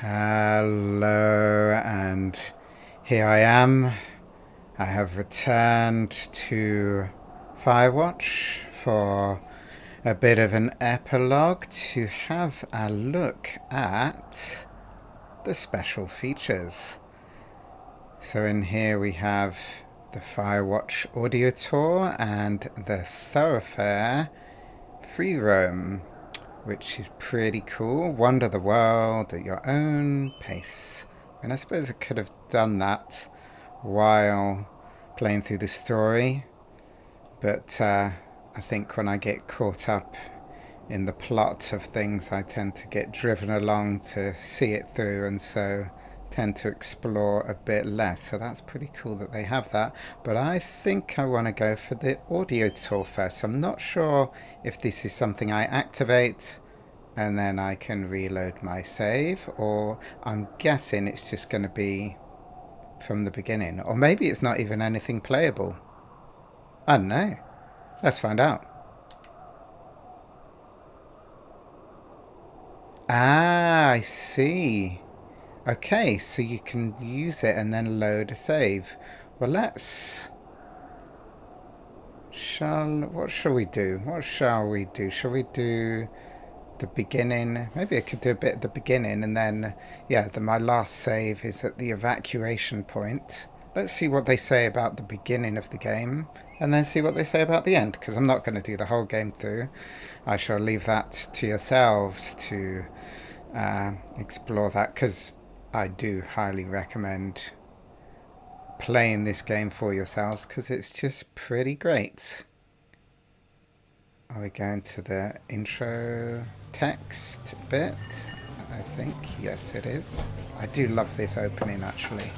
Hello, and here I am. I have returned to Firewatch for a bit of an epilogue to have a look at the special features. So in here we have the Firewatch audio tour and the Thorofare free roam, which is pretty cool. Wander the world at your own pace. And I suppose I could have done that while playing through the story, but I think when I get caught up in the plot of things, I tend to get driven along to see it through, and so tend to explore a bit less. So that's pretty cool that they have that. But I think I want to go for the audio tour first. I'm not sure if this is something I activate and then I can reload my save, or I'm guessing it's just going to be from the beginning, or maybe it's not even anything playable. I don't know. Let's find out. Ah, I see. Okay, so you can use it and then load a save. Well, let's... What shall we do? What shall we do? Shall we do the beginning? Maybe I could do a bit at the beginning, and then, yeah, my last save is at the evacuation point. Let's see what they say about the beginning of the game, and then see what they say about the end, because I'm not going to do the whole game through. I shall leave that to yourselves to explore that, because I do highly recommend playing this game for yourselves, because it's just pretty great. Are we going to the intro text bit? I think, yes it is. I do love this opening, actually.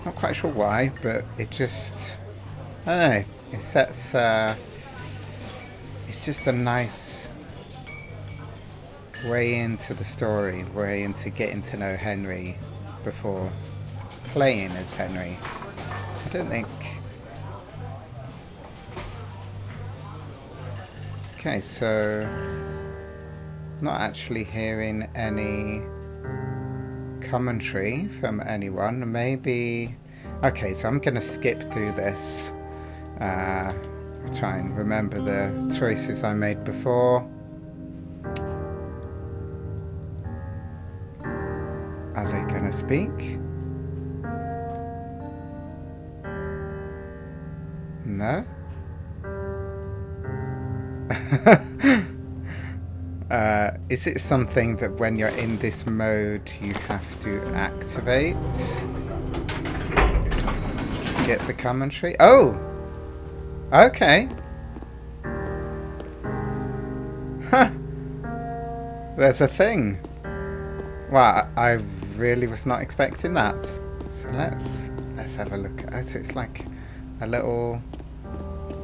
Not quite sure why, but it just, I don't know, it sets, it's just a nice way into the story, way into getting to know Henry before playing as Henry. I don't think... Okay, so not actually hearing any commentary from anyone. Maybe... Okay, so I'm going to skip through this. I'll try and remember the choices I made before. Are they going to speak? No? Is it something that when you're in this mode you have to activate to get the commentary? Oh! Okay. Huh. There's a thing. Wow, I really was not expecting that. So let's have a look. Oh, so it's like a little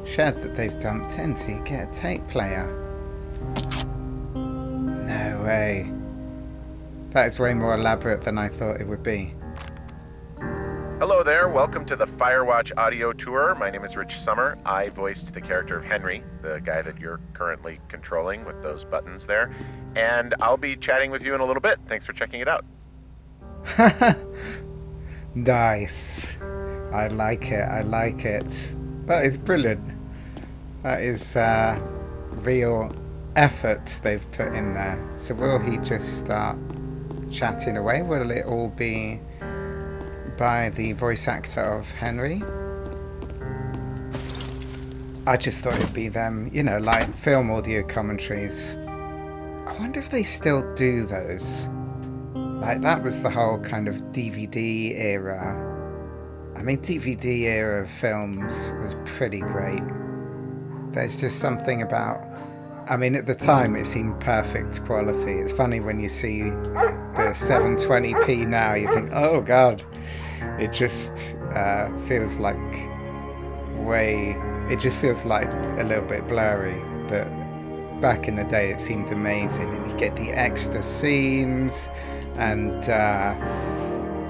shed that they've dumped in, so you get a tape player. No way. That is way more elaborate than I thought it would be. Hello there, welcome to the Firewatch audio tour. My name is Rich Summer. I voiced the character of Henry, the guy that you're currently controlling with those buttons there. And I'll be chatting with you in a little bit. Thanks for checking it out. Nice. I like it, I like it. That is brilliant. That is real effort they've put in there. So will he just start chatting away? Will it all be by the voice actor of Henry? I just thought it'd be them, you know, like film audio commentaries. I wonder if they still do those. Like, that was the whole kind of DVD era. I mean, DVD era films was pretty great. There's just something about... I mean, at the time, it seemed perfect quality. It's funny when you see the 720p now, you think, oh, God. It just feels like way... It just feels like a little bit blurry. But back in the day, it seemed amazing. And you get the extra scenes and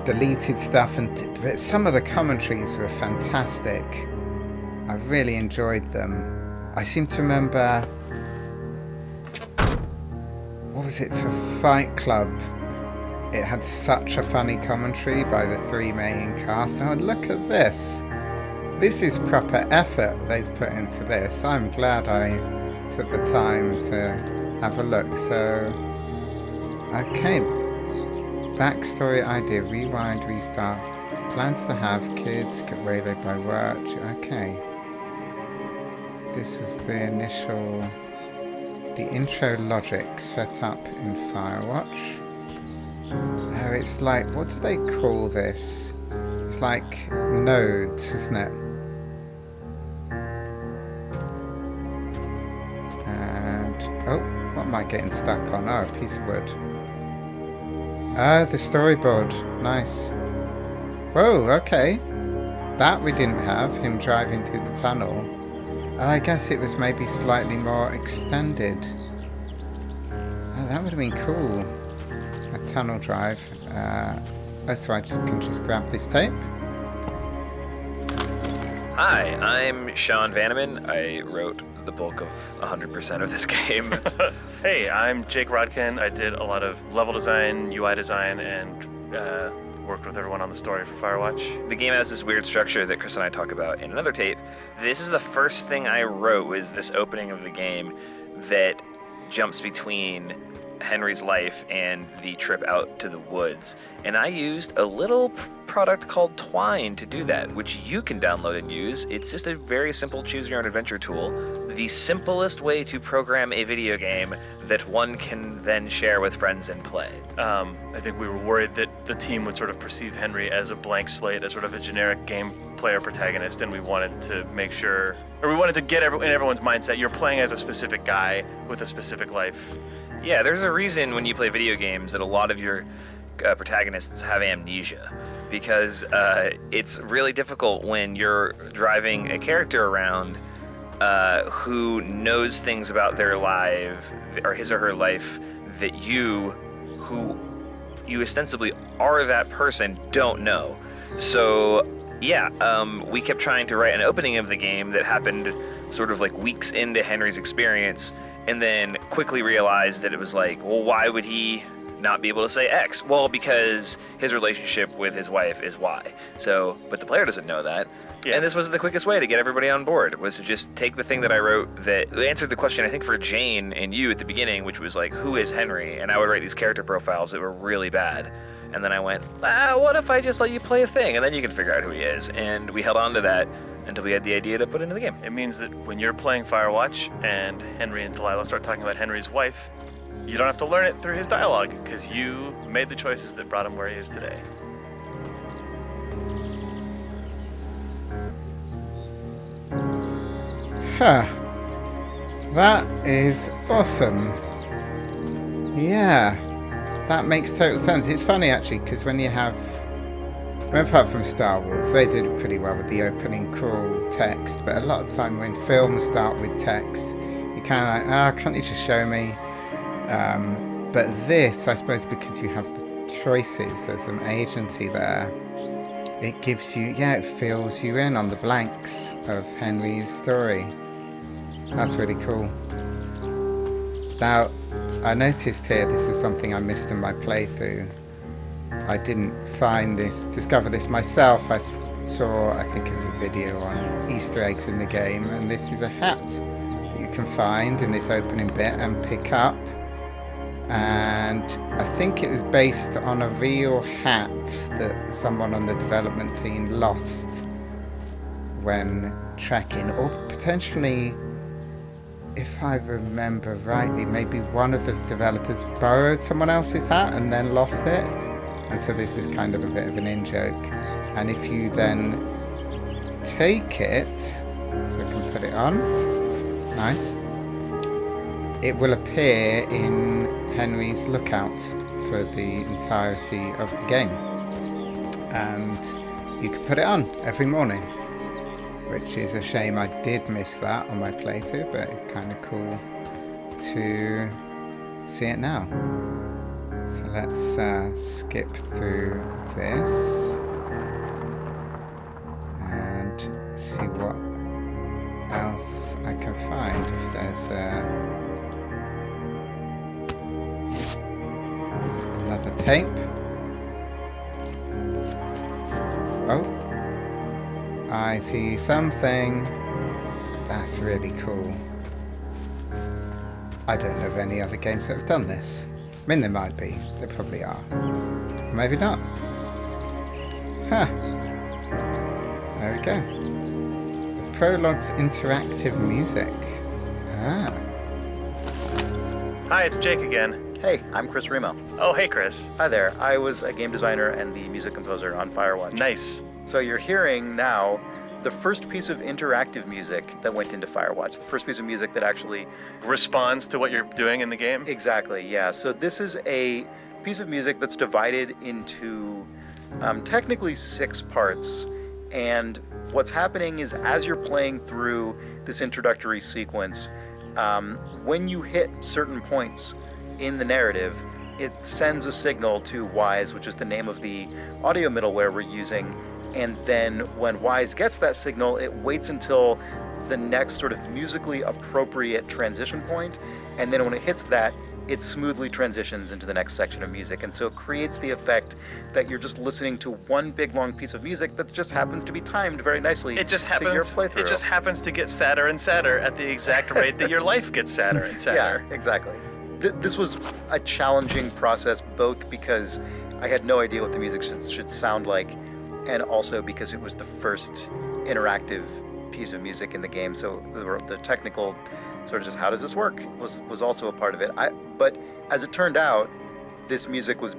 deleted stuff. But some of the commentaries were fantastic. I really enjoyed them. I seem to remember what was it, for Fight Club? It had such a funny commentary by the three main cast. Oh, look at this. This is proper effort they've put into this. I'm glad I took the time to have a look. So, okay. Backstory idea, rewind, restart. Plans to have kids, get waylaid by work. Okay. This is the intro logic set up in Firewatch. Oh, it's like, what do they call this? It's like nodes, isn't it? And, oh, what am I getting stuck on? Oh, a piece of wood. Oh, the storyboard. Nice. Whoa, okay. That we didn't have, him driving through the tunnel. Oh, I guess it was maybe slightly more extended. Oh, that would have been cool. A tunnel drive. So I can just grab this tape. Hi, I'm Sean Vanneman. I wrote the bulk of 100% of this game. Hey, I'm Jake Rodkin. I did a lot of level design, UI design, and worked with everyone on the story for Firewatch. The game has this weird structure that Chris and I talk about in another tape. This is the first thing I wrote, was this opening of the game that jumps between Henry's life and the trip out to the woods. And I used a little product called Twine to do that, which you can download and use. It's just a very simple choose your own adventure tool. The simplest way to program a video game that one can then share with friends and play. I think we were worried that the team would sort of perceive Henry as a blank slate, as sort of a generic game player protagonist, and we wanted to make sure, or we wanted to get in everyone's mindset, you're playing as a specific guy with a specific life. Yeah, there's a reason when you play video games that a lot of your protagonists have amnesia, because it's really difficult when you're driving a character around who knows things about their life, or his or her life, that you, who you ostensibly are that person, don't know. So yeah, we kept trying to write an opening of the game that happened sort of like weeks into Henry's experience, and then quickly realized that it was like, well, why would he not be able to say X? Well, because his relationship with his wife is Y. So, but the player doesn't know that. Yeah. And this was the quickest way to get everybody on board, was to just take the thing that I wrote that answered the question, I think, for Jane and you at the beginning, which was like, who is Henry? And I would write these character profiles that were really bad. And then I went, what if I just let you play a thing? And then you can figure out who he is. And we held on to that until we had the idea to put into the game. It means that when you're playing Firewatch and Henry and Delilah start talking about Henry's wife, you don't have to learn it through his dialogue, because you made the choices that brought him where he is today. Huh. That is awesome. Yeah. That makes total sense. It's funny, actually, because when you have... apart from Star Wars, they did pretty well with the opening crawl text, but a lot of the time when films start with text, you're kind of like, can't you just show me? But this, I suppose, because you have the choices, there's an agency there, it gives you, it fills you in on the blanks of Henry's story. That's really cool. Now, I noticed here, this is something I missed in my playthrough. I didn't discover this myself. I think it was a video on Easter eggs in the game, and this is a hat that you can find in this opening bit and pick up. And I think it was based on a real hat that someone on the development team lost when tracking, or potentially, if I remember rightly, maybe one of the developers borrowed someone else's hat and then lost it. And so this is kind of a bit of an in-joke. And if you then take it, so I can put it on, nice, it will appear in Henry's lookout for the entirety of the game. And you can put it on every morning, which is a shame I did miss that on my playthrough, but it's kind of cool to see it now. So let's skip through this and see what else I can find. If there's tape. Oh. I see something. That's really cool. I don't know of any other games that have done this. I mean, there might be. There probably are. Maybe not. Huh. There we go. The Prologue's interactive music. Ah. Hi, it's Jake again. Hey, I'm Chris Remo. Oh, hey, Chris. Hi there. I was a game designer and the music composer on Firewatch. Nice. So you're hearing now the first piece of interactive music that went into Firewatch. The first piece of music that actually... Responds to what you're doing in the game? Exactly, yeah. So this is a piece of music that's divided into technically 6 parts. And what's happening is as you're playing through this introductory sequence, when you hit certain points in the narrative, it sends a signal to Wise, which is the name of the audio middleware we're using. And then when Wise gets that signal, it waits until the next sort of musically appropriate transition point. And then when it hits that, it smoothly transitions into the next section of music. And so it creates the effect that you're just listening to one big long piece of music that just happens to be timed very nicely It just to your happens. playthrough. It just happens to get sadder and sadder at the exact rate that your life gets sadder and sadder. Yeah, exactly. This was a challenging process, both because I had no idea what the music should sound like, and also because it was the first interactive piece of music in the game. So the technical sort of just how does this work was also a part of it. But as it turned out, this music was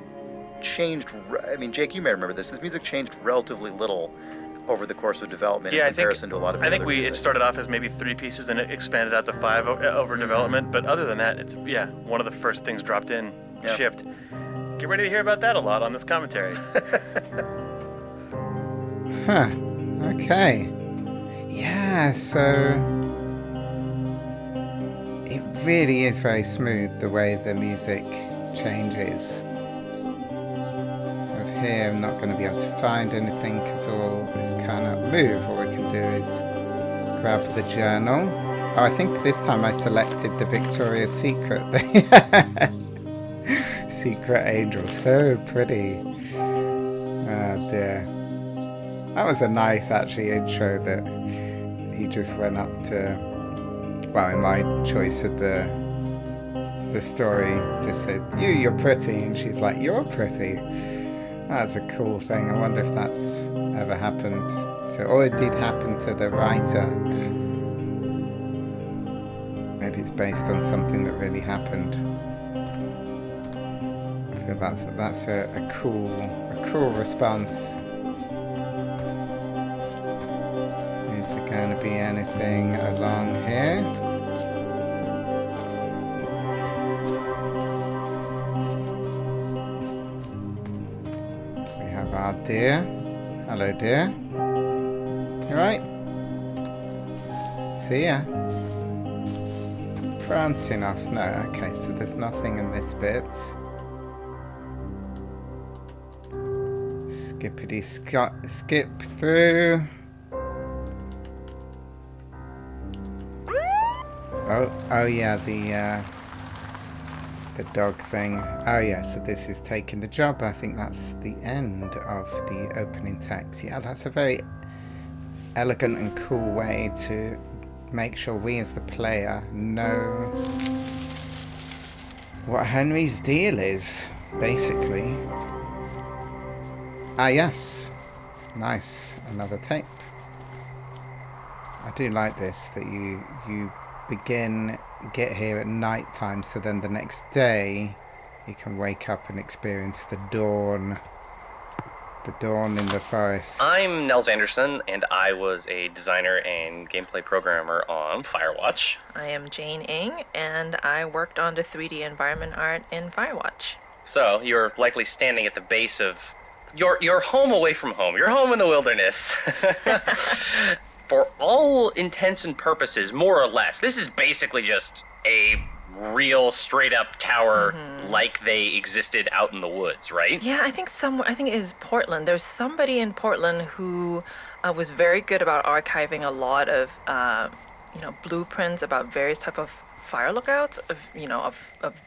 changed. I mean, Jake, you may remember this. This music changed relatively little over the course of development in comparison to a lot of I think other music. it started off as maybe 3 pieces and it expanded out to 5 over development. But other than that, it's one of the first things dropped in, Yeah. shipped. Get ready to hear about that a lot on this commentary. Huh. Okay. Yeah, so it really is very smooth the way the music changes. So here I'm not going to be able to find anything because we cannot move. All we can do is grab the journal. Oh, I think this time I selected the Victoria's Secret thing. Secret Angel, so pretty. Oh dear. That was a nice, actually, intro that he just went up to. Well, in my choice of the story, just said, "You're pretty," and she's like, "You're pretty." That's a cool thing. I wonder if that's ever happened to, or it did happen to the writer. Maybe it's based on something that really happened. I feel that's a cool response. Is there going to be anything along here? We have our deer. Hello, deer. You right? See ya. Prancing off. No, okay, so there's nothing in this bit. Skippity skip through. Oh yeah, the dog thing. Oh yeah, so this is taking the job. I think that's the end of the opening text. Yeah, that's a very elegant and cool way to make sure we as the player know what Henry's deal is, basically. Ah yes, nice, another tape. I do like this, that you get here at night time, so then the next day you can wake up and experience the dawn in the forest. I'm Nels Anderson, and I was a designer and gameplay programmer on Firewatch. I am Jane Ng, and I worked on the 3D environment art in Firewatch. So you're likely standing at the base of your home away from home. Your home in the wilderness. For all intents and purposes, more or less, this is basically just a real straight-up tower like they existed out in the woods, right? Yeah, I think it is Portland. There's somebody in Portland who was very good about archiving a lot of, blueprints about various type of fire lookouts of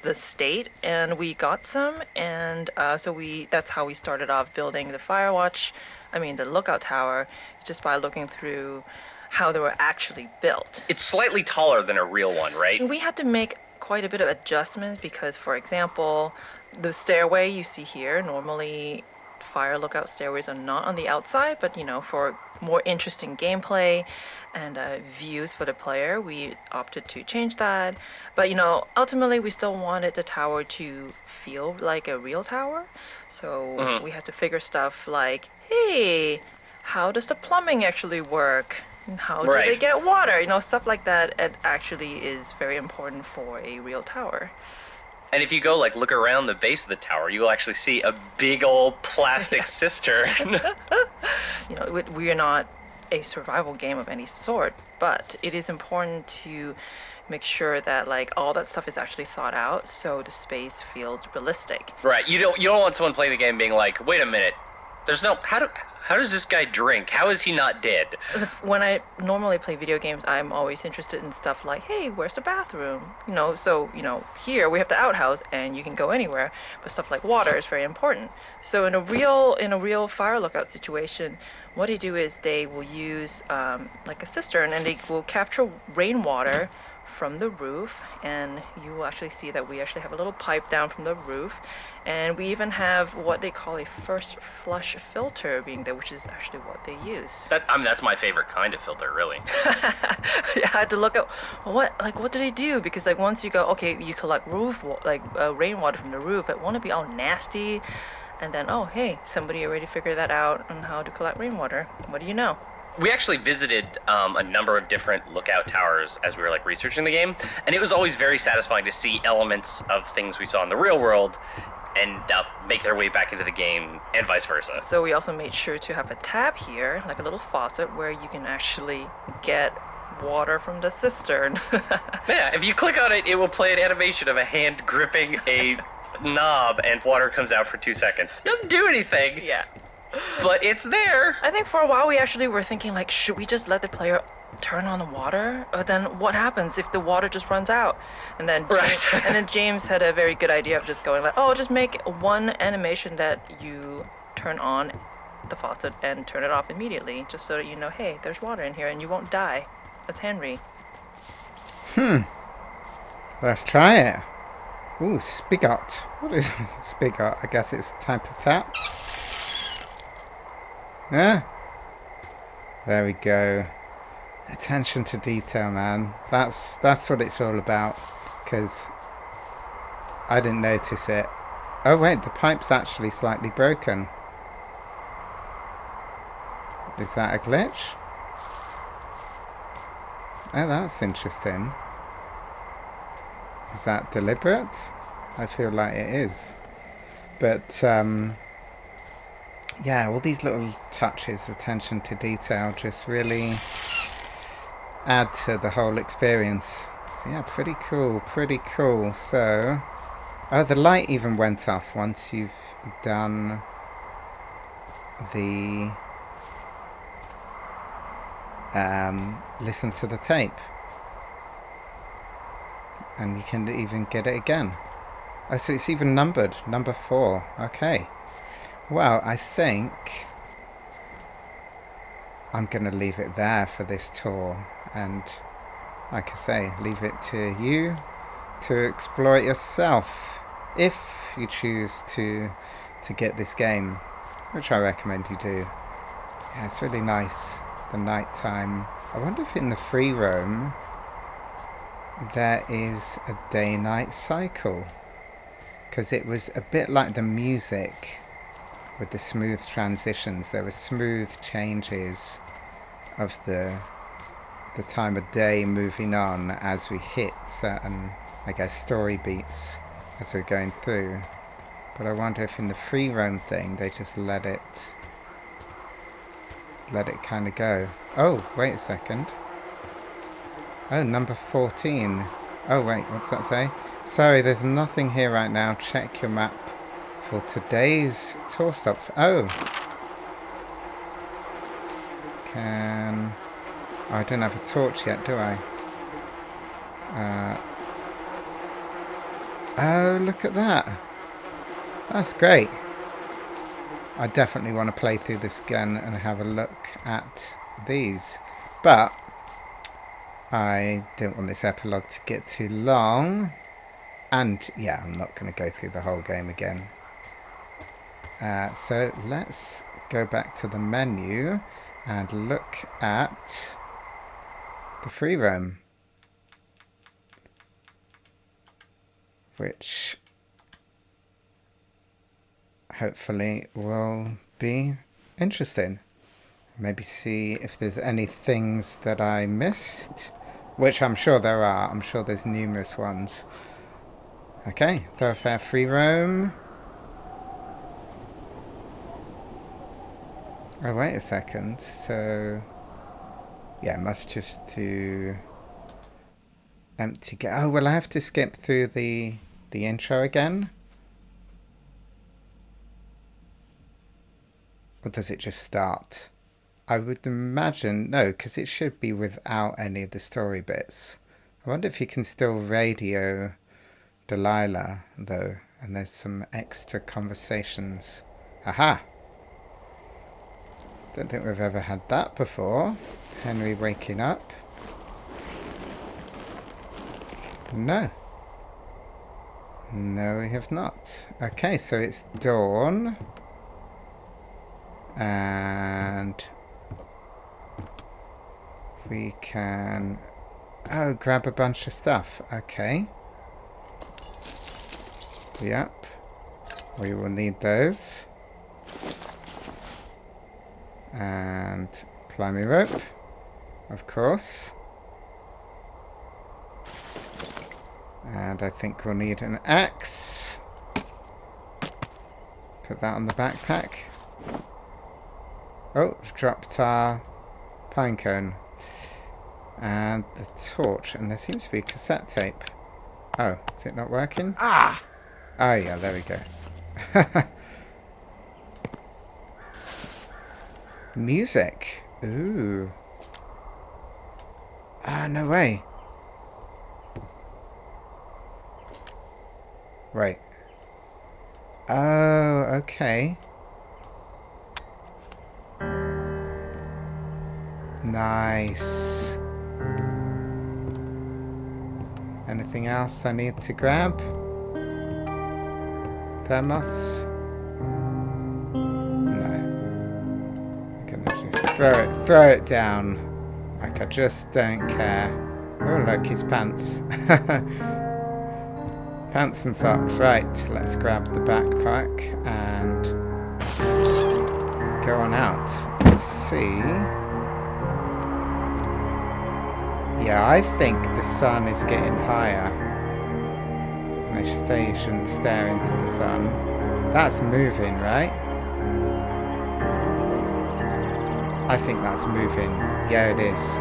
the state, and we got some, and that's how we started off building the Firewatch. I mean, the lookout tower, just by looking through how they were actually built. It's slightly taller than a real one, right? And we had to make quite a bit of adjustments because, for example, the stairway you see here, normally fire lookout stairways are not on the outside, but for more interesting gameplay and views for the player, we opted to change that. But ultimately we still wanted the tower to feel like a real tower, so we had to figure stuff like, hey, how does the plumbing actually work? How do they get water? Stuff like that. It actually is very important for a real tower. And if you go look around the base of the tower, you will actually see a big old plastic cistern. We are not a survival game of any sort, but it is important to make sure that all that stuff is actually thought out, so the space feels realistic. Right. You don't want someone playing the game being like, wait a minute, there's no how does this guy drink? How is he not dead? When I normally play video games, I'm always interested in stuff like, hey, where's the bathroom? So here we have the outhouse and you can go anywhere, but stuff like water is very important. So in a real fire lookout situation, what they do is they will use a cistern, and they will capture rainwater from the roof, and you will actually see that we actually have a little pipe down from the roof, and we even have what they call a first flush filter being there, which is actually what they use. That's my favorite kind of filter, really. I had to look at what do they do, because once you go, okay, you collect rainwater from the roof, it won't be all nasty, and then hey, somebody already figured that out on how to collect rainwater. What do you know? We actually visited a number of different lookout towers as we were researching the game, and it was always very satisfying to see elements of things we saw in the real world and make their way back into the game, and vice versa. So we also made sure to have a tab here, like a little faucet, where you can actually get water from the cistern. Yeah, if you click on it, it will play an animation of a hand gripping a knob and water comes out for 2 seconds. It doesn't do anything. Yeah. But it's there. I think for a while we actually were thinking should we just let the player turn on the water? Or then what happens if the water just runs out? And then James had a very good idea of just going just make one animation that you turn on the faucet and turn it off immediately, just so that you know, hey, there's water in here and you won't die. That's Henry. Let's try it. Ooh, spigot. What is spigot? I guess it's a type of tap. Yeah. There we go. Attention to detail, man. That's what it's all about. Because I didn't notice it. Oh wait, the pipe's actually slightly broken. Is that a glitch? Oh, that's interesting. Is that deliberate? I feel like it is. But yeah, all these little touches of attention to detail just really add to the whole experience. So yeah, pretty cool. So, the light even went off once you've done the listen to the tape. And you can even get it again. Oh, so it's even numbered, number 4. Okay. Well, I think I'm going to leave it there for this tour, and like I say, leave it to you to explore it yourself if you choose to get this game, which I recommend you do. Yeah, it's really nice, the night time. I wonder if in the free roam there is a day-night cycle, because it was a bit like the music with the smooth transitions. There were smooth changes of the time of day moving on as we hit certain, I guess, story beats as we're going through. But I wonder if in the free roam thing they just let it kind of go. Oh, wait a second. Oh, number 14. Oh wait, what's that say? Sorry, there's nothing here right now. Check your map for today's tour stops. Oh, I don't have a torch yet, do I? Oh, look at that. That's great. I definitely want to play through this again and have a look at these. But I don't want this epilogue to get too long. And yeah, I'm not going to go through the whole game again. So let's go back to the menu and look at the free roam, which hopefully will be interesting. Maybe see if there's any things that I missed, which I'm sure there are. I'm sure there's numerous ones. Okay, Thorofare free roam. Oh, wait a second. So, yeah, must just do empty get. Oh, well, I have to skip through the intro again. Or does it just start? I would imagine, no, because it should be without any of the story bits. I wonder if you can still radio Delilah, though, and there's some extra conversations. Aha! Don't think we've ever had that before. Henry waking up. No. No, we have not. Okay, so it's dawn. And we can grab a bunch of stuff. Okay. Yep. We will need those. And climbing rope, of course. And I think we'll need an axe. Put that on the backpack. Oh, we've dropped our pine cone. And the torch. And there seems to be cassette tape. Oh, is it not working? Ah! Oh, yeah, there we go. Music. Ooh. Ah, no way. Right. Oh, okay. Nice. Anything else I need to grab? Thermos? No. I'm gonna just throw it down. Like I just don't care. Oh look, his pants. Pants and socks. Right, let's grab the backpack and go on out. Let's see. Yeah, I think the sun is getting higher. And I should say you shouldn't stare into the sun. That's moving, right? I think that's moving. Yeah, it is.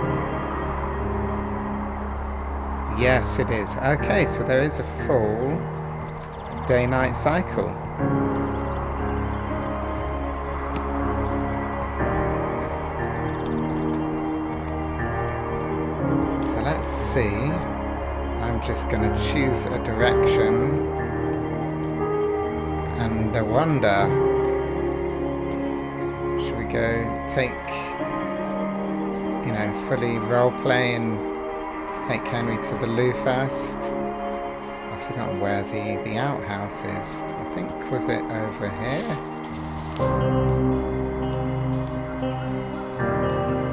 Yes, it is. Okay, so there is a full day-night cycle. So let's see. I'm just going to choose a direction. And I wonder, should we go take, fully role-play and take Henry to the loo first? I've forgotten where the outhouse is. I think, was it over here?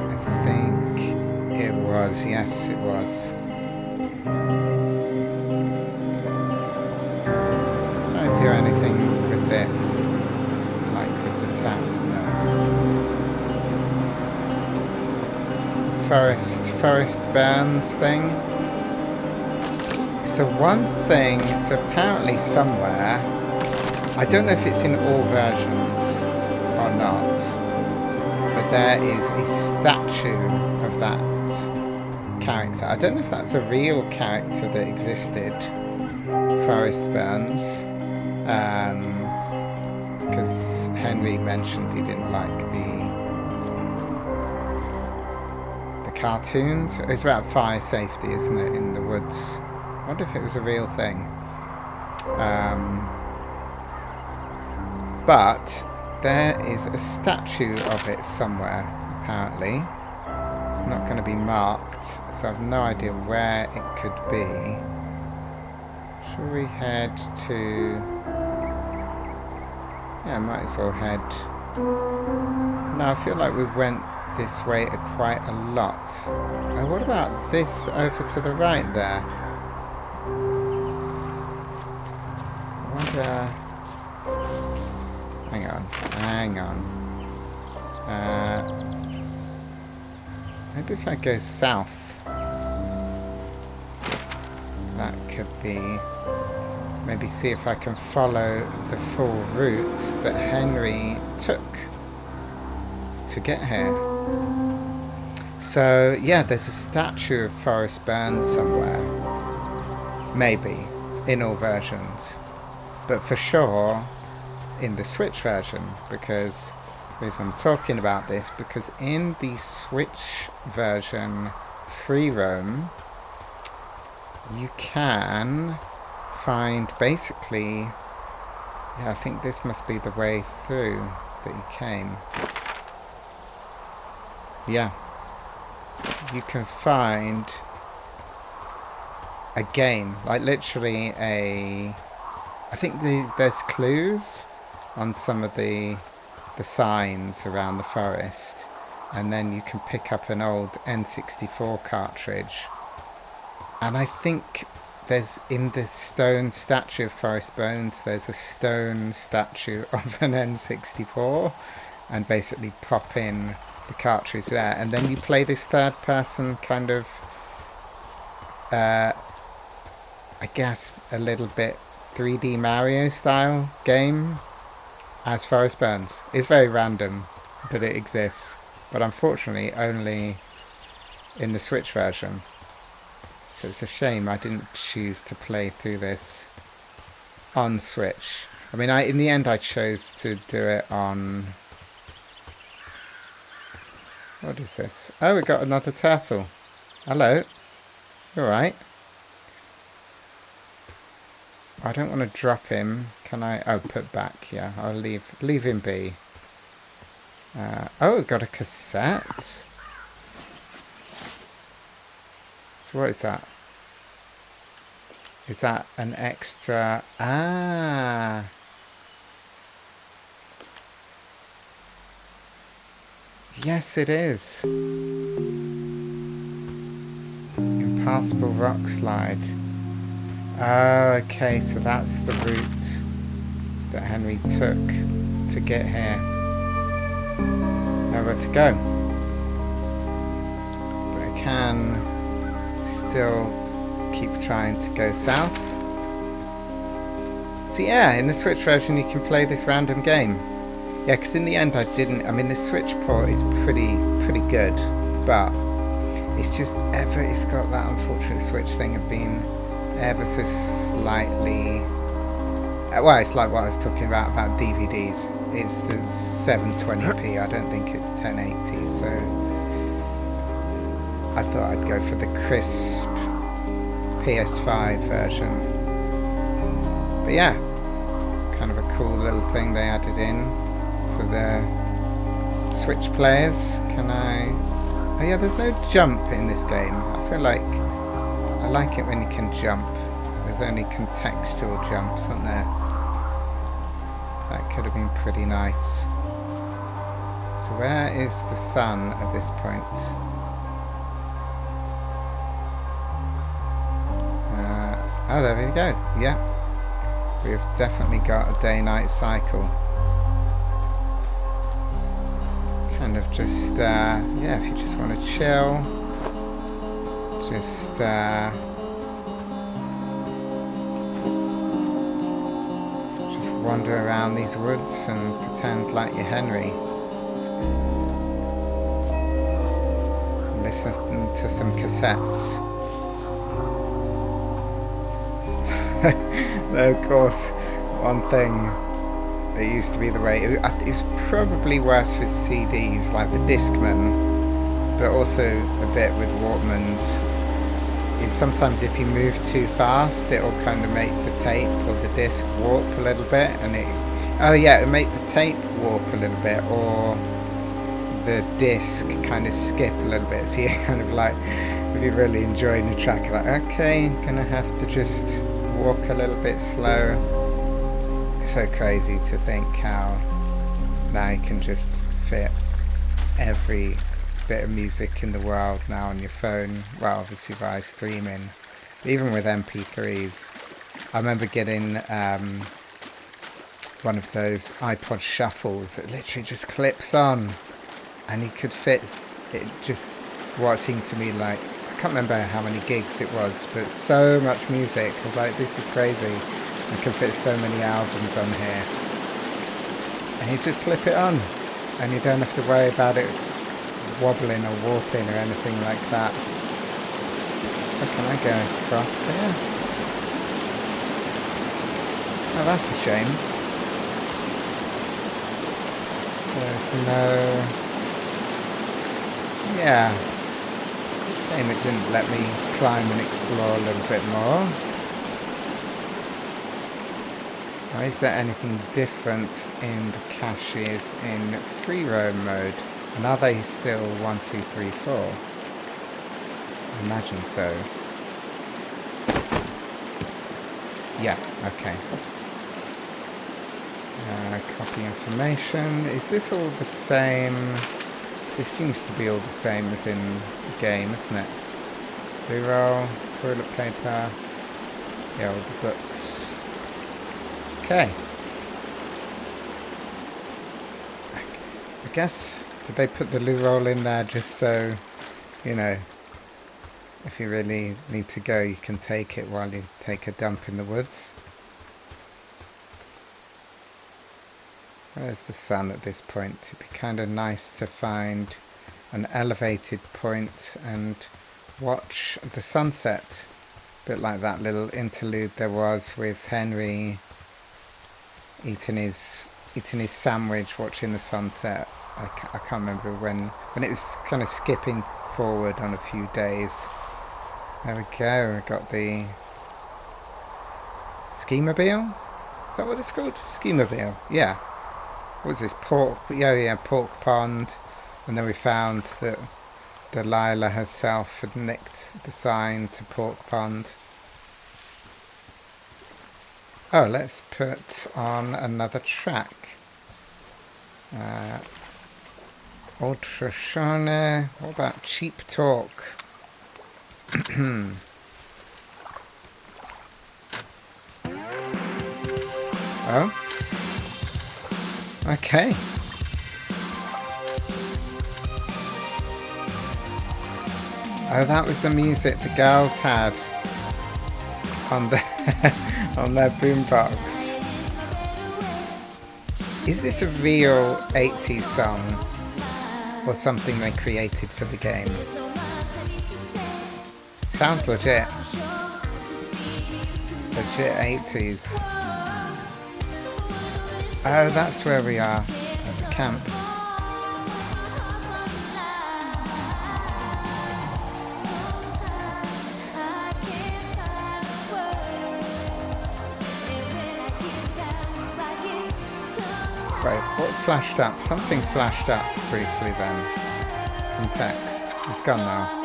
I think it was. Yes, it was. Don't do anything with this, like with the tap. No. Forest burns thing. So one thing, so apparently somewhere, I don't know if it's in all versions or not, but there is a statue of that character. I don't know if that's a real character that existed, Forest Burns, because Henry mentioned he didn't like the cartoons. It's about fire safety, isn't it, in the woods? I wonder if it was a real thing. But there is a statue of it somewhere, apparently. It's not going to be marked, so I have no idea where it could be. Shall we head to... Yeah, might as well head... No, I feel like we went this way quite a lot. Oh, what about this over to the right there? I wonder... Hang on. Maybe if I go south, that could be... Maybe see if I can follow the full route that Henry took to get here. So, yeah, there's a statue of Forrest Burns somewhere. Maybe, in all versions. But for sure, in the Switch version, because the reason I'm talking about this, because in the Switch version free roam, you can find basically, yeah, I think this must be the way through that you came. Yeah, you can find a game, like literally I think there's clues on some of the signs around the forest, and then you can pick up an old N64 cartridge, and I think there's in the stone statue of Forrest Burns, there's a stone statue of an N64, and basically pop in the cartridge there, and then you play this third person kind of I guess a little bit 3D Mario style game as Forrest Burns. It's very random, but it exists. But unfortunately only in the Switch version. So it's a shame I didn't choose to play through this on Switch. I mean, in the end I chose to do it on... What is this? Oh, we got another turtle. Hello. You alright? I don't want to drop him. Can I? Oh, put back. Yeah, I'll leave him be. Oh, we got a cassette. So what is that? Is that an extra? Ah. Yes, it is. Impassable rock slide. Oh, okay, so that's the route that Henry took to get here. Nowhere to go. But I can still keep trying to go south. So yeah, in the Switch version you can play this random game. Yeah, because in the end I didn't... I mean, the Switch port is pretty good, but it's just it's got that unfortunate Switch thing of being ever so slightly... well, it's like what I was talking about DVDs. It's the 720p, I don't think it's 1080, so I thought I'd go for the crisp PS5 version. But yeah, kind of a cool little thing they added in for the Switch players. Can I... Oh yeah, there's no jump in this game. I feel like I like it when you can jump. There's only contextual jumps, aren't there? That could have been pretty nice. So where is the sun at this point? Oh, there we go. Yeah. We've definitely got a day-night cycle. Kind of just, yeah, if you just want to chill, just, wander around these woods and pretend like you're Henry. Listen to some cassettes. Though, of course, one thing that used to be the way... It was probably worse with CDs, like the Discman, but also a bit with Walkmans. is sometimes if you move too fast, it'll kind of make the tape or the disc warp a little bit, and it'll make the tape warp a little bit, or the disc kind of skip a little bit. So you're kind of like, if you're really enjoying the track, you're like, okay, I'm gonna have to just walk a little bit slow. It's so crazy to think how now you can just fit every bit of music in the world now on your phone. Well, obviously via streaming, even with MP3s. I remember getting one of those iPod shuffles that literally just clips on, and you could fit it just what seemed to me like, I can't remember how many gigs it was, but so much music. I was like, this is crazy. I can fit so many albums on here, and you just clip it on, and you don't have to worry about it wobbling or warping or anything like that. How can I go across here? Oh, that's a shame. There's no... Yeah. Shame it didn't let me climb and explore a little bit more. Or is there anything different in the caches in free roam mode? And are they still 1, 2, 3, 4? I imagine so. Yeah, okay. Copy information. Is this all the same? This seems to be all the same as in the game, isn't it? Reroll, toilet paper. Yeah, all the books. Okay. I guess, did they put the loo roll in there just so, you know, if you really need to go, you can take it while you take a dump in the woods? Where's the sun at this point? It'd be kind of nice to find an elevated point and watch the sunset. A bit like that little interlude there was with Henry eating his sandwich, watching the sunset. I can't remember when it was kind of skipping forward on a few days. There we go. We got the Ski-mobile. Is that what it's called? Ski-mobile. Yeah. What was this? Pork? Yeah, Pork Pond. And then we found that Delilah herself had nicked the sign to Pork Pond. Oh, let's put on another track. Old Shoshone. What about Cheap Talk? Oh? Okay. Oh, that was the music the girls had on on their boombox. Is this a real 80s song or something they created for the game? Sounds legit. Legit 80s. Oh, that's where we are, at the camp. Wait, what flashed up? Something flashed up briefly then. Some text. It's gone now.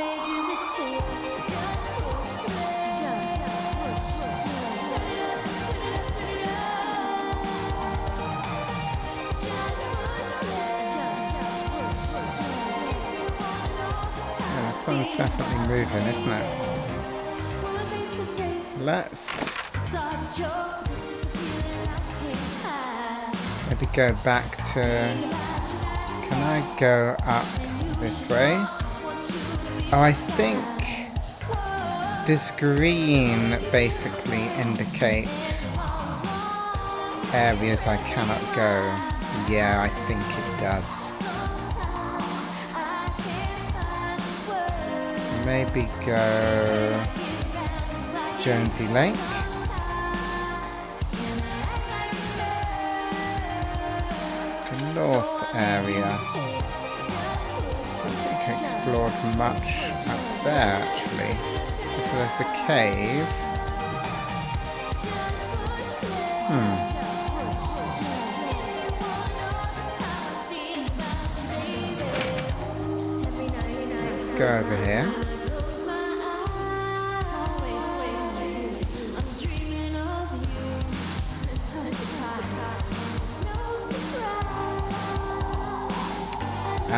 Sun's definitely moving, isn't it? Let's maybe go back to... Can I go up this way? Oh, I think... Does green basically indicate areas I cannot go? Yeah, I think it does. Maybe go to Jonesy Lake. The north area. I don't think I explored much up there actually. So there's the cave. Let's go over here.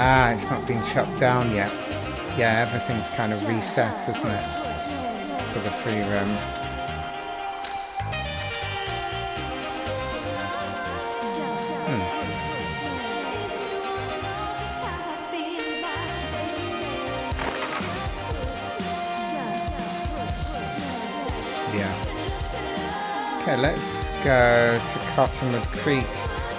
Ah, it's not been shut down yet. Yeah, everything's kind of reset, isn't it? For the free room. Yeah. Okay, let's go to Cottonwood Creek.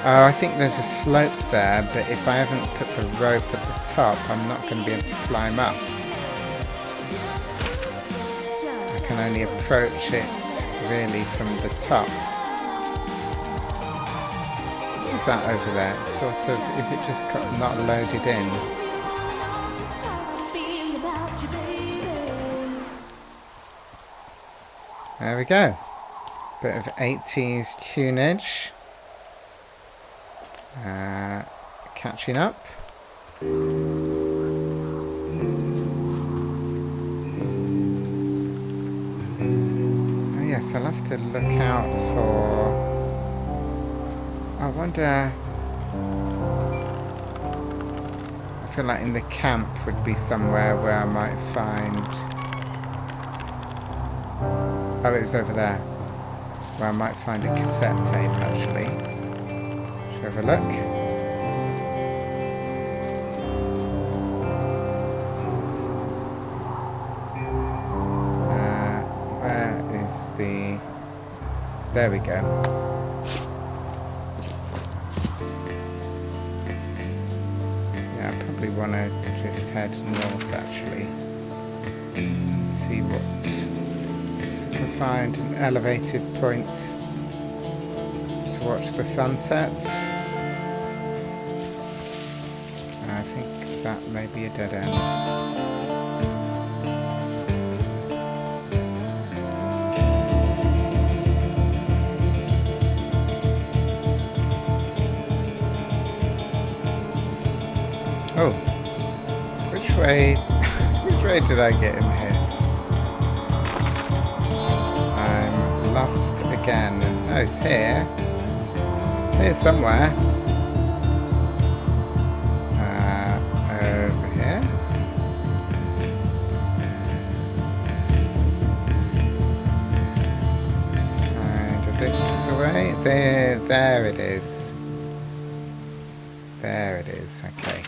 Oh, I think there's a slope there, but if I haven't put the rope at the top, I'm not going to be able to climb up. I can only approach it, really, from the top. What is that over there? Sort of, is it just not loaded in? There we go. Bit of 80s tunage. Catching up. Oh yes, I'll have to look out for... I wonder... I feel like in the camp would be somewhere where I might find... Oh, it was over there. Where I might find a cassette tape, actually. Should we have a look? Where is the... There we go. Yeah, I probably want to just head north, actually. See what's... Find an elevated point to watch the sunsets. I think that may be a dead end. Oh, which way? Which way did I get in here? Lost again. Oh, it's here. It's here somewhere. Over here. And this way. There it is. There it is. Okay.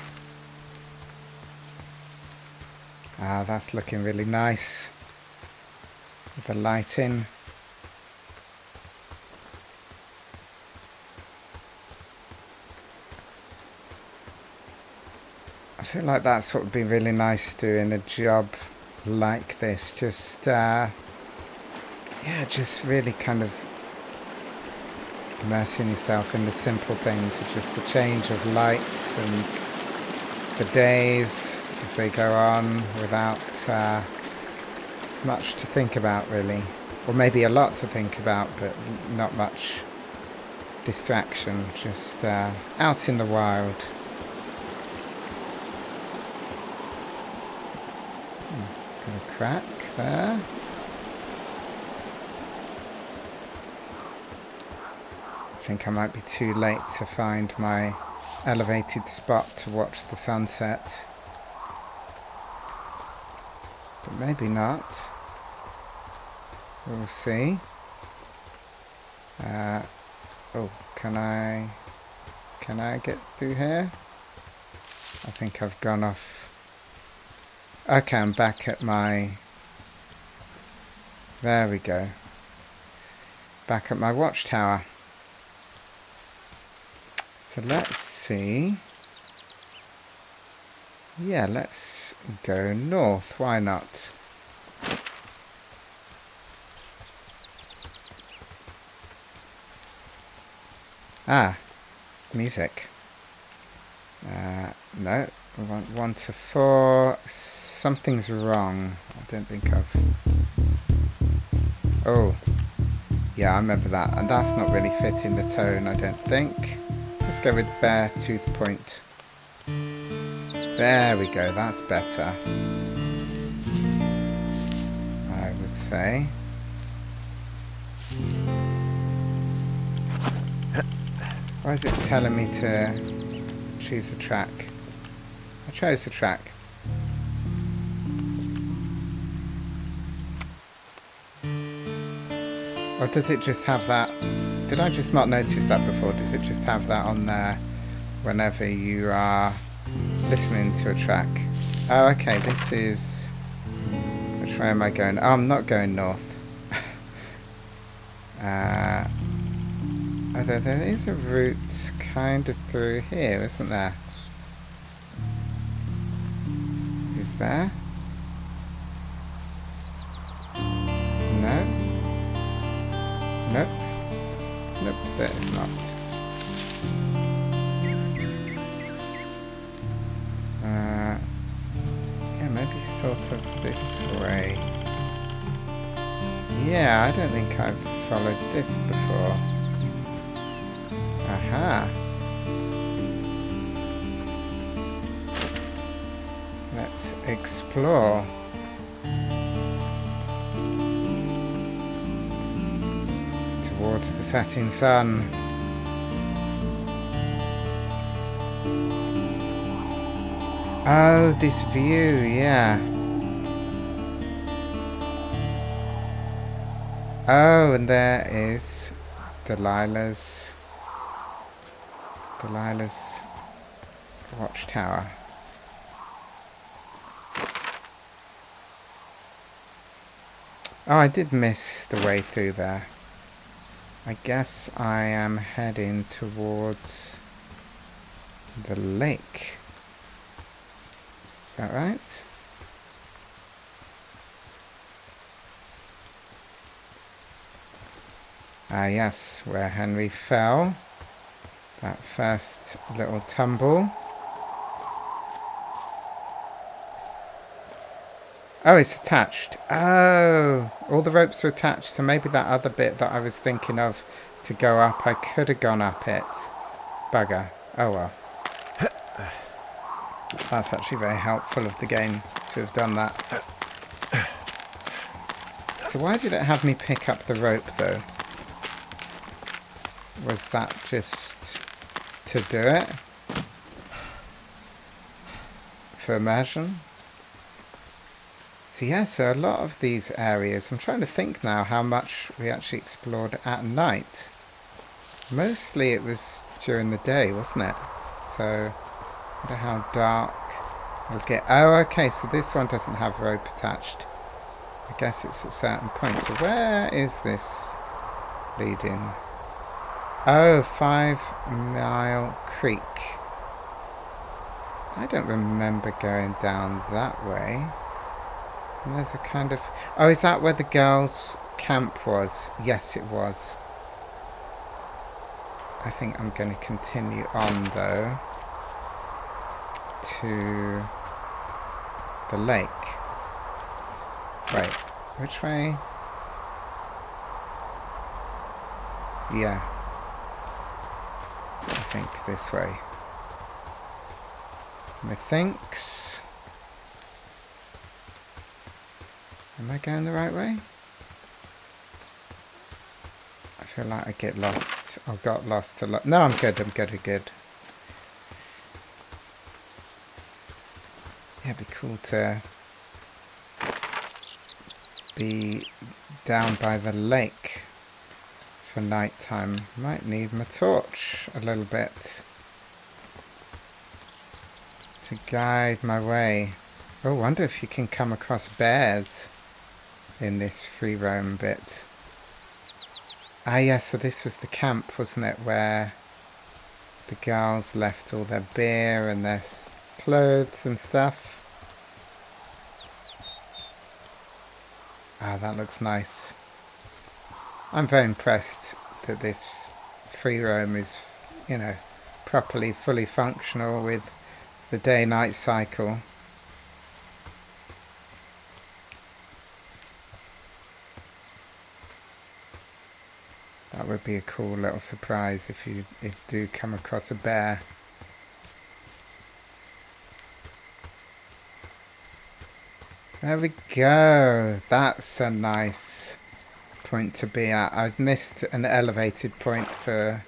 Ah, that's looking really nice. With the lighting. I feel like that's what would be really nice doing a job like this. Just, yeah, just really kind of immersing yourself in the simple things of just the change of lights and the days as they go on without much to think about, really. Or maybe a lot to think about, but not much distraction. Just out in the wild. Got a crack there. I think I might be too late to find my elevated spot to watch the sunset. But maybe not. We'll see. Oh, can I get through here? I think I've gone off. Okay, I'm back at my... There we go. Back at my watchtower. So let's see. Yeah, let's go north. Why not? Ah, music. No, We want 1 to 4. Something's wrong. I don't think I've... Oh. Yeah, I remember that. And that's not really fitting the tone, I don't think. Let's go with bare tooth point. There we go, that's better. I would say. Why is it telling me to choose a track? I chose the track. Or does it just have that? Did I just not notice that before? Does it just have that on there whenever you are listening to a track? Oh, okay, this is... Which way am I going? Oh, I'm not going north. Although there is a route kind of through here, isn't there? Is there? No? Nope. Nope, there is not. Yeah, maybe sort of this way. Yeah, I don't think I've followed this before. Aha. Let's explore. Towards the setting sun. Oh, this view, yeah. Oh, and there is Delilah's watchtower. Oh, I did miss the way through there. I guess I am heading towards the lake. Is that right? Ah, yes, where Henry fell. That first little tumble. Oh, it's attached. Oh, all the ropes are attached. So maybe that other bit that I was thinking of to go up, I could have gone up it. Bugger. Oh well. That's actually very helpful of the game to have done that. So why did it have me pick up the rope though? Was that just to do it? For immersion? So yeah, so a lot of these areas, I'm trying to think now how much we actually explored at night. Mostly it was during the day, wasn't it? So, I wonder how dark it'll get. Oh, okay, so this one doesn't have rope attached. I guess it's at certain points. So where is this leading? Oh, 5 Mile Creek. I don't remember going down that way. And there's a kind of... Oh, is that where the girls' camp was? Yes, it was. I think I'm going to continue on, though, to the lake. Wait, which way? Yeah. I think this way. Methinks. Am I going the right way? I feel like I get lost, or got lost a lot. No, I'm good, I'm good. Yeah, it'd be cool to be down by the lake for night time. Might need my torch a little bit to guide my way. Oh, wonder if you can come across bears in this free roam bit. Ah, yeah, so this was the camp, wasn't it, where the girls left all their beer and their clothes and stuff. Ah, that looks nice. I'm very impressed that this free roam is, you know, properly, fully functional with the day-night cycle. That would be a cool little surprise if you do come across a bear. There we go. That's a nice point to be at. I've missed an elevated point for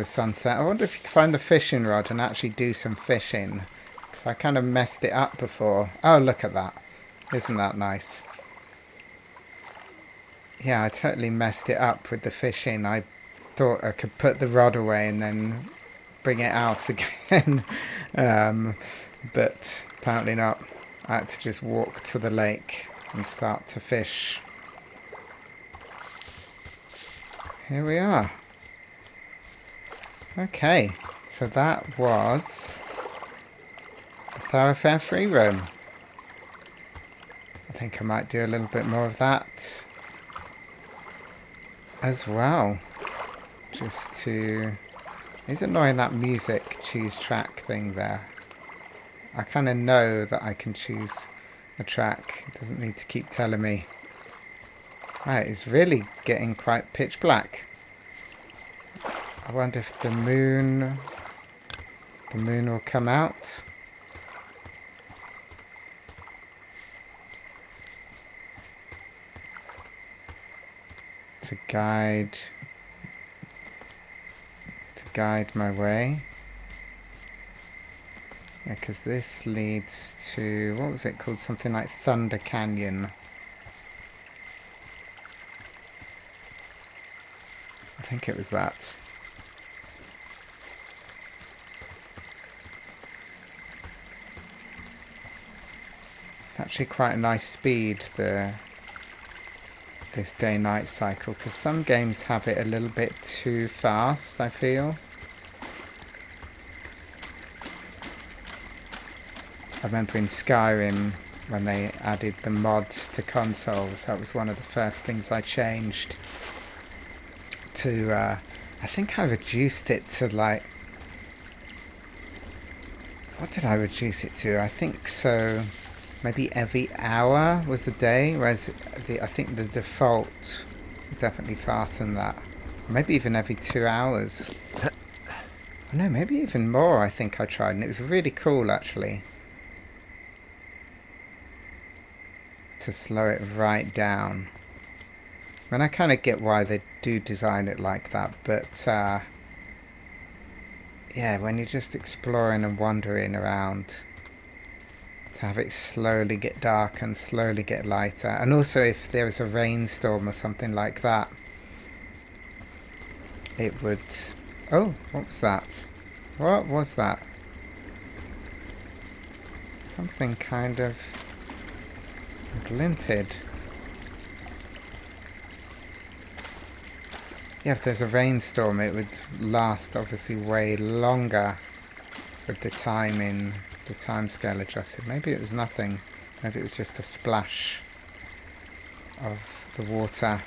sunset. I wonder if you can find the fishing rod and actually do some fishing, because I kind of messed it up before. Oh, look at that. Isn't that nice? Yeah, I totally messed it up with the fishing. I thought I could put the rod away and then bring it out again. But apparently not. I had to just walk to the lake and start to fish. Here we are. Okay, so that was the Thorofare free roam. I think I might do a little bit more of that as well. Just to... It's annoying, that music choose track thing there. I kind of know that I can choose a track. It doesn't need to keep telling me. Right, it's really getting quite pitch black. I wonder if the moon will come out. To guide my way. Yeah, because this leads to, what was it called? Something like Thunder Canyon. I think it was that. It's actually quite a nice speed, this day-night cycle, because some games have it a little bit too fast, I feel. I remember in Skyrim, when they added the mods to consoles, that was one of the first things I changed to, I think I reduced it to like, what did I reduce it to? I think so, maybe every hour was a day, whereas I think the default definitely faster than that. Maybe even every 2 hours. No, maybe even more, I think I tried, and it was really cool actually. To slow it right down. And I kind of get why they do design it like that, but yeah, when you're just exploring and wandering around, to have it slowly get dark and slowly get lighter, and also if there was a rainstorm or something like that, it would... Oh, what was that? What was that? Something kind of glinted. Yeah, if there's a rainstorm, it would last obviously way longer with the time scale adjusted. Maybe it was nothing. Maybe it was just a splash of the water.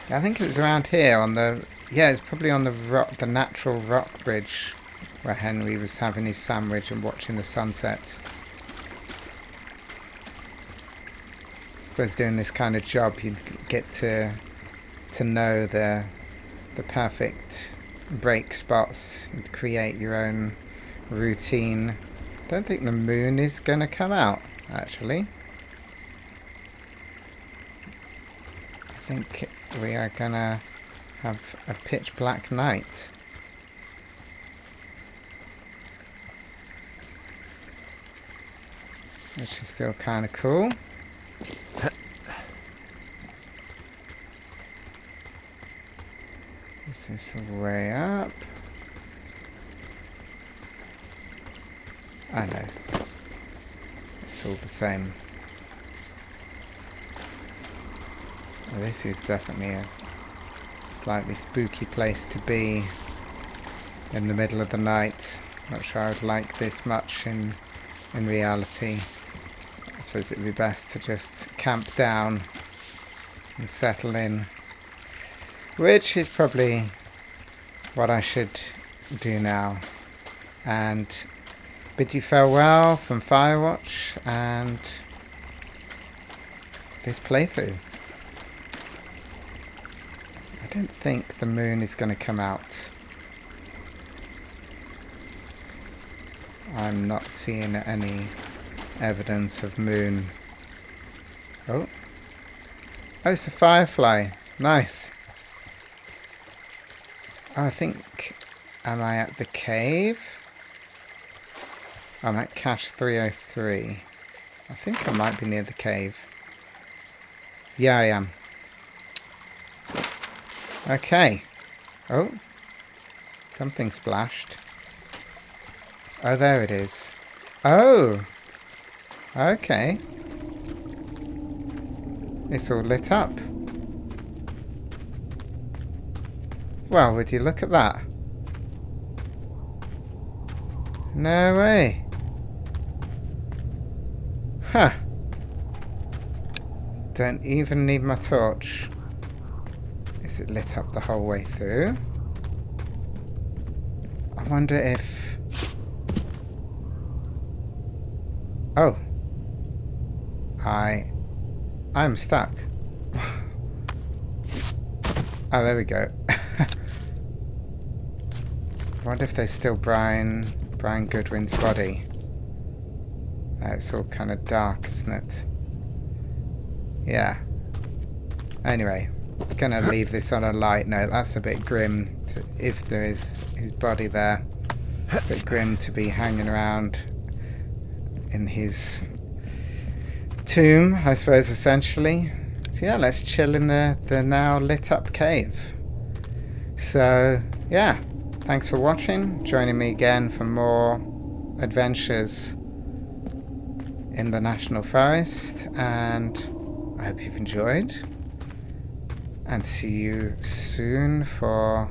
I think it was around here on the... Yeah, it's probably on the natural rock bridge where Henry was having his sandwich and watching the sunset. If I was doing this kind of job, you'd get to know the perfect break spots. You'd create your own routine. I don't think the moon is going to come out, actually. I think we are going to have a pitch black night. Which is still kind of cool. Is this a way up? I know. It's all the same. Well, this is definitely a slightly spooky place to be in the middle of the night. Not sure I would like this much in reality. I suppose it would be best to just camp down and settle in. Which is probably what I should do now. And bid you farewell from Firewatch and this playthrough. I don't think the moon is going to come out. I'm not seeing any evidence of moon. Oh. Oh, it's a firefly. Nice. Oh, I think... Am I at the cave? I'm at cache 303. I think I might be near the cave. Yeah, I am. Okay. Oh. Something splashed. Oh, there it is. Oh! Okay. It's all lit up. Well, would you look at that? No way. Huh. Don't even need my torch. Is it lit up the whole way through? I wonder if... Oh. I'm stuck. Oh, there we go. I wonder if there's still Brian Goodwin's body. It's all kind of dark, isn't it? Yeah. Anyway, I'm gonna leave this on a light note. That's a bit grim, if there is his body there. It's a bit grim to be hanging around in his tomb, I suppose, essentially. So yeah, let's chill in the now lit up cave. So yeah, thanks for watching, joining me again for more adventures in the National Forest, and I hope you've enjoyed, and see you soon for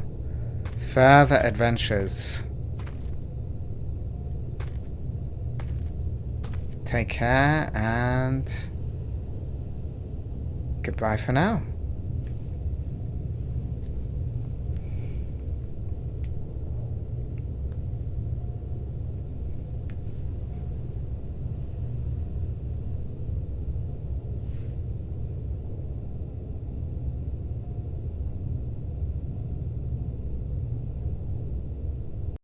further adventures. Take care and goodbye for now.